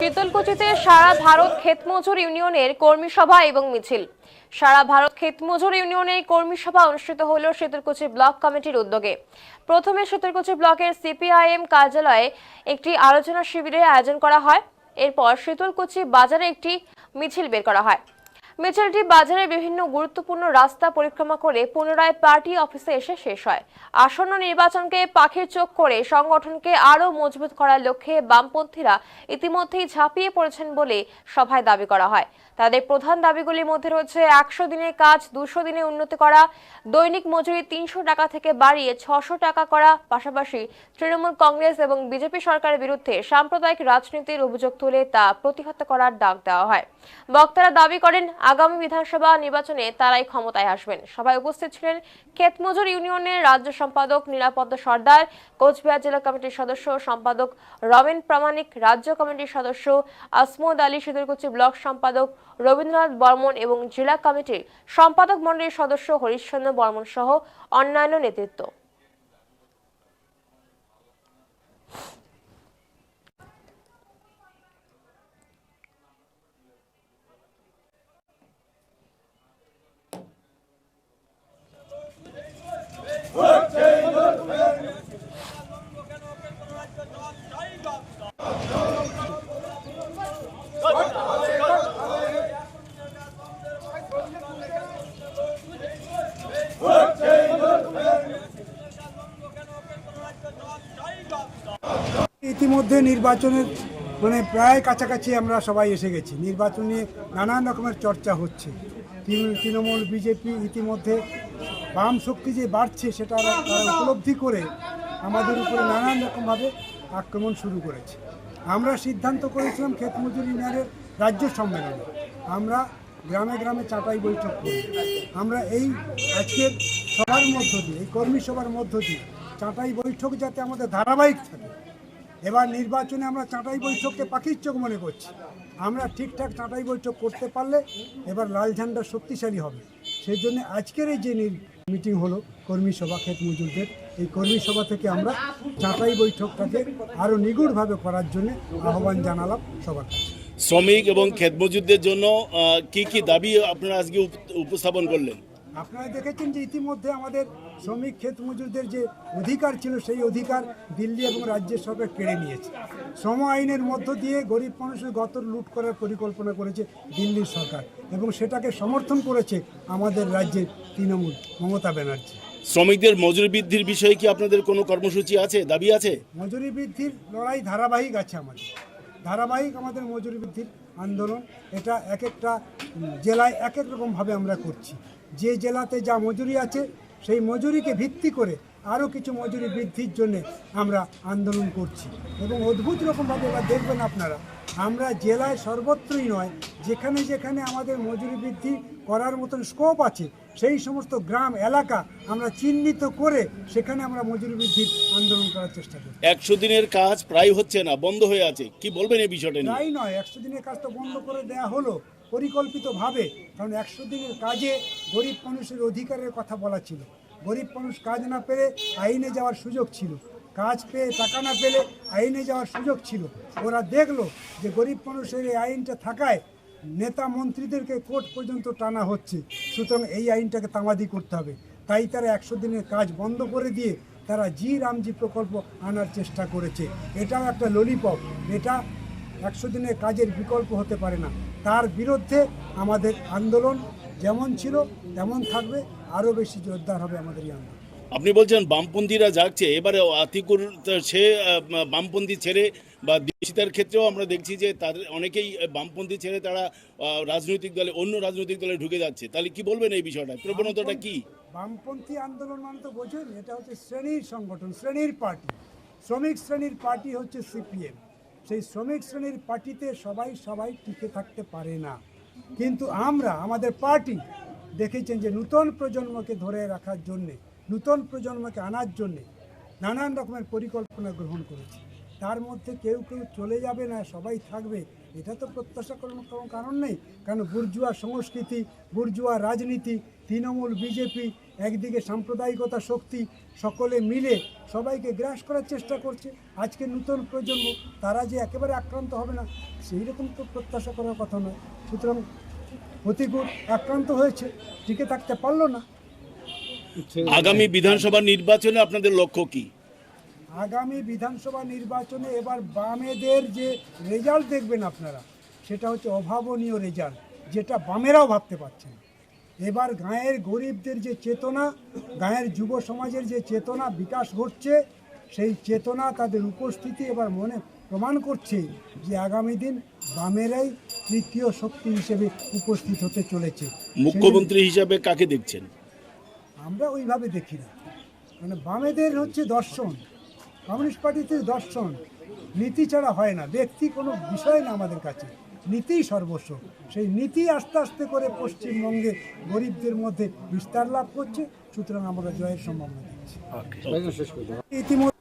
শীতলকুচিতে সারা ভারত ক্ষেতমজুর ইউনিয়নের কর্মী সভা এবং মিছিল। সারা ভারত ক্ষেতমজুর ইউনিয়নের কর্মী সভা অনুষ্ঠিত হল শীতলকুচি ব্লক কমিটির উদ্যোগে। প্রথমে শীতলকুচি ব্লকের সিপিআইএম কার্যালয়ে একটি আলোচনা শিবিরের আয়োজন করা হয়। এরপর শীতলকুচি বাজারে একটি মিছিল বের করা হয়। মিছিলটি বাজারের বিভিন্ন গুরুত্বপূর্ণ রাস্তা পরিক্রমা করে পুনরায় পার্টি অফিসে এসে শেষ হয়। আসন্ন নির্বাচনকে পাখির চোখ করে সংগঠনকে আরও মজবুত করার লক্ষ্যে বামপন্থীরা ইতিমধ্যেই ঝাঁপিয়ে পড়েছেন বলে সভায় দাবি করা হয়। তাদের প্রধান দাবিগুলির মধ্যে রয়েছে 100 দিনের কাজ 200 দিনে উন্নতি করা, দৈনিক মজুরি 300 টাকা থেকে বাড়িয়ে 600 টাকা করা, পাশাপাশি তৃণমূল কংগ্রেস এবং বিজেপি সরকারের বিরুদ্ধে সাম্প্রদায়িক রাজনীতির অভিযোগ তুলে তা প্রতিহত করার ডাক দেওয়া হয়। বক্তারা দাবি করেন আগামী বিধানসভা নির্বাচনে তারাই ক্ষমতায় আসবেন। সভায় উপস্থিত ছিলেন ক্ষেতমজুর ইউনিয়নের রাজ্য সম্পাদক নিরাপদ সর্দার, কোচবিহার জেলা কমিটির সদস্য সম্পাদক রমেন প্রামাণিক, রাজ্য কমিটির সদস্য আসমদ আলী, শীতলকুচি ব্লক সম্পাদক রবীন্দ্রনাথ বর্মন এবং জেলা কমিটির সম্পাদক মণ্ডলীর সদস্য হরিশ্চন্দ্র বর্মন সহ অন্যান্য নেতৃত্ব। ইতিমধ্যে নির্বাচনের প্রায় কাছাকাছি আমরা সবাই এসে গেছি। নির্বাচন নিয়ে নানান রকমের চর্চা হচ্ছে। তৃণমূল বিজেপি ইতিমধ্যে বাম শক্তি যে বাড়ছে সেটা তারা উপলব্ধি করে আমাদের উপরে নানান রকমভাবে আক্রমণ শুরু করেছে। আমরা সিদ্ধান্ত করেছিলাম ক্ষেতমজুর ইউনিয়নের রাজ্য সম্মেলনে আমরা গ্রামে গ্রামে চাটাই বৈঠক করি। আমরা এই আজকের সভার মধ্য দিয়ে, এই কর্মী সভার মধ্য দিয়ে চাটাই বৈঠক যাতে আমাদের ধারাবাহিক থাকে। এবার নির্বাচনে আমরা চাটাই বৈঠককে পাখির চোখ মনে করছি। আমরা ঠিকঠাক চাটাই বৈঠক করতে পারলে এবার লাল ঝান্ডা শক্তিশালী হবে। সেই জন্য আজকের এই যে মিটিং হলো কর্মী সভা ক্ষেতমজুরদের, এই কর্মী সভা থেকে আমরা চাটাই বৈঠকটাকে আরও নিগুড়ভাবে করার জন্য আহ্বান জানালাম সবার কাছে। শ্রমিক এবং ক্ষেতমজুরদের জন্য কি কি দাবি আপনারা আজকে উপস্থাপন করলেন? আপনারা দেখেছেন যে ইতিমধ্যে আমাদের শ্রমিক ক্ষেতমজুরদের যে অধিকার ছিল সেই অধিকার দিল্লি এবং রাজ্যের সরকার কেড়ে নিয়েছে। শ্রম আইনের মধ্য দিয়ে গরিব মানুষের গতর লুট করার পরিকল্পনা করেছে দিল্লির সরকার এবং সেটাকে সমর্থন করেছে আমাদের রাজ্যের তৃণমূল মমতা ব্যানার্জি। শ্রমিকদের মজুরি বৃদ্ধির বিষয়ে কি আপনাদের কোনো কর্মসূচি আছে, দাবি আছে? মজুরি বৃদ্ধির লড়াই ধারাবাহিক আছে আমাদের মজুরি বৃদ্ধির আন্দোলন। এটা এক একটা জেলায় এক এক রকমভাবে আমরা করছি। যে জেলাতে যা মজুরি আছে সেই মজুরিকে ভিত্তি করে আরও কিছু মজুরি বৃদ্ধির জন্য আমরা আন্দোলন করছি এবং অদ্ভুত রকমভাবে এবার দেখবেন আপনারা, আমরা জেলায় সর্বত্রই নয়, যেখানে যেখানে আমাদের মজুরি বৃদ্ধি করার মতন স্কোপ আছে সেই সমস্ত গ্রাম এলাকা আমরা চিহ্নিত করে সেখানে আমরা মজুরি বৃদ্ধির আন্দোলন করার চেষ্টা করি। 100 দিনের কাজ প্রায় হচ্ছে না, বন্ধ হয়ে আছে, কি বলবেন এই বিষয়টা নিয়ে? প্রায় নয়, 100 দিনের কাজ তো বন্ধ করে দেওয়া হলো পরিকল্পিতভাবে। কারণ 100 দিনের কাজে গরিব মানুষের অধিকারের কথা বলা ছিল। গরিব মানুষ কাজ না পেলে আইনে যাওয়ার সুযোগ ছিল, কাজ পেয়ে টাকা না পেলে আইনে যাওয়ার সুযোগ ছিল। ওরা দেখলো যে গরিব মানুষের এই আইনটা থাকায় নেতা মন্ত্রীদেরকে কোর্ট পর্যন্ত টানা হচ্ছে, সুতরাং এই আইনটাকে তামাদি করতে হবে। তাই তারা 100 দিনের কাজ বন্ধ করে দিয়ে তারা জি রামজি প্রকল্প আনার চেষ্টা করেছে। এটাও একটা ললিপপ, এটা 100 দিনের কাজের বিকল্প হতে পারে না। তার বিরুদ্ধে আমাদের আন্দোলন যেমন ছিল তেমন থাকবে, আরও বেশি জোরদার হবে আমাদের এই আন্দোলন। আপনি বলছেন বামপন্থীরা যাচ্ছে, এবারে আতিকুর সে বামপন্থী ছেড়ে বা দীক্ষিতার ক্ষেত্রেও আমরা দেখছি যে তাদের অনেকেই বামপন্থী ছেড়ে তারা রাজনৈতিক দলে, অন্য রাজনৈতিক দলে ঢুকে যাচ্ছে। তাহলে কি বলবেন এই বিষয়টা, প্রবণতাটা কি? বামপন্থী আন্দোলন মানে তো বোঝেন, এটা হচ্ছে শ্রেণীর সংগঠন, শ্রেণীর পার্টি। শ্রমিক শ্রেণীর পার্টি হচ্ছে সিপিএম। সেই শ্রমিক শ্রেণীর পার্টিতে সবাই টিকে থাকতে পারে না। কিন্তু আমাদের পার্টি দেখেছেন যে নূতন প্রজন্মকে ধরে রাখার জন্যে, নূতন প্রজন্মকে আনার জন্যে নানান রকমের পরিকল্পনা গ্রহণ করেছে। তার মধ্যে কেউ চলে যাবে না, সবাই থাকবে, এটা তো প্রত্যাশা করার কোনো কারণ নেই। কারণ বুর্জুয়া সংস্কৃতি, বুর্জুয়া রাজনীতি, তৃণমূল বিজেপি একদিকে সাম্প্রদায়িকতা শক্তি সকলে মিলে সবাইকে গ্রাস করার চেষ্টা করছে। আজকে নূতন প্রজন্ম তারা যে একেবারে আক্রান্ত হবে না সেই রকম তো প্রত্যাশা করার কথা নয়। সুতরাং প্রতিকূল আক্রান্ত হয়েছে, টিকে থাকতে পারলো না। আগামী বিধানসভা নির্বাচনে আপনাদের লক্ষ্য কি? আগামী বিধানসভা নির্বাচনে এবার বামেদের যে রেজাল্ট দেখবেন আপনারা, সেটা হচ্ছে অভাবনীয় রেজাল্ট, যেটা বামেরাও ভাবতে পারছে না। এবার গাঁয়ের গরিবদের যে চেতনা, গাঁয়ের যুব সমাজের যে চেতনা বিকাশ ঘটছে, সেই চেতনা তাদের উপস্থিতি এবার মনে প্রমাণ করছে যে আগামী দিন বামেরাই তৃতীয় শক্তি হিসেবে উপস্থিত হতে চলেছে। মুখ্যমন্ত্রী হিসাবে কাকে দেখছেন? আমরা ওইভাবে দেখি না, মানে বামেদের হচ্ছে দর্শন, কমিউনিস্ট পার্টিতে দর্শন, নীতি ছাড়া হয় না, ব্যক্তি কোনো বিষয় না আমাদের কাছে, নীতিই সর্বস্ব। সেই নীতি আস্তে আস্তে করে পশ্চিমবঙ্গে গরিবদের মধ্যে বিস্তার লাভ করছে। সুতরাং আমরা জয়ের সম্ভাবনা দিচ্ছি। ইতিমধ্যে